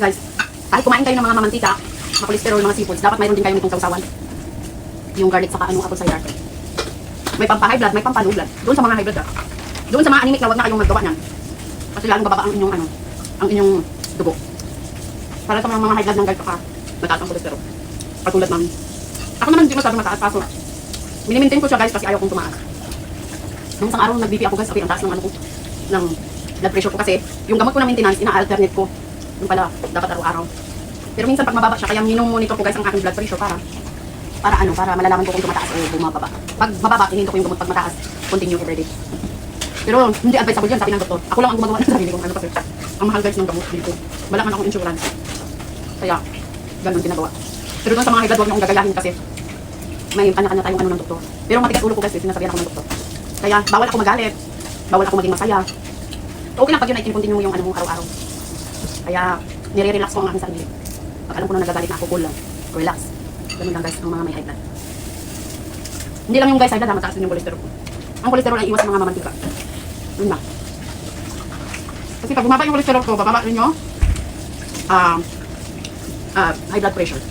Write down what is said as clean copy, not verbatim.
Guys, kahit kumain kayo ng mga mamantika, mga cholesterol, mga seafoods, dapat mayroon din kayo nitong sausawan. Yung garlic saka apple cider. May pampa-high blood, may pampa-low blood. Doon sa mga high blood doon sa mga anemic na wag na kayong maggawa niyan. Kasi lalong bababa ang inyong ang inyong dugo. Para sa mga high blood ng guys saka mataas ang cholesterol. Katulad namin. Ako naman hindi masyadong mataas paso. Minimaintain ko siya guys kasi ayaw kong tumaas. Nung isang araw nag-BP ako guys, okay, ang taas ng ng blood pressure ko kasi yung gamot ko na maintenance, ina-alternate ko. Yung pala, dapat araw-araw. Pero minsan pag mababa siya, kaya minumonitor ko guys ang aking blood pressure para malalaman ko kung tumataas o bumababa. Pag mababa, hihinto ko yung gamot. Pag mataas, continue everyday. Pero hindi advisable yan, sabi ng doktor. Ako lang ang gumagawa ng sarili ko. Ano kasi, ang mahal guys ng gamot dito. Wala man akong insurance. Kaya, ganun ginagawa. Pero doon sa mga high blood, huwag niyo akong gagayahin kasi may kanya-kanya tayong ng doktor. Pero matigas ulo ko guys, sinasabihan ako ng doktor. Kaya, bawal ako magalit. Bawal ako maging masaya. Okay lang pag yun ay continue yung mo araw-araw. Kaya, nire-relax ko ang aking sarili. Pag alam ko na nagagalit na ako, cool lang. Relax. Ganun lang guys, ang mga may high blood. Hindi lang yung guys high blood, mataas din yung cholesterol ko. Ang cholesterol ay iwas sa mga mamantika. Yun na. Kasi pag bumaba yung cholesterol ko, bababa rin yung high blood pressure.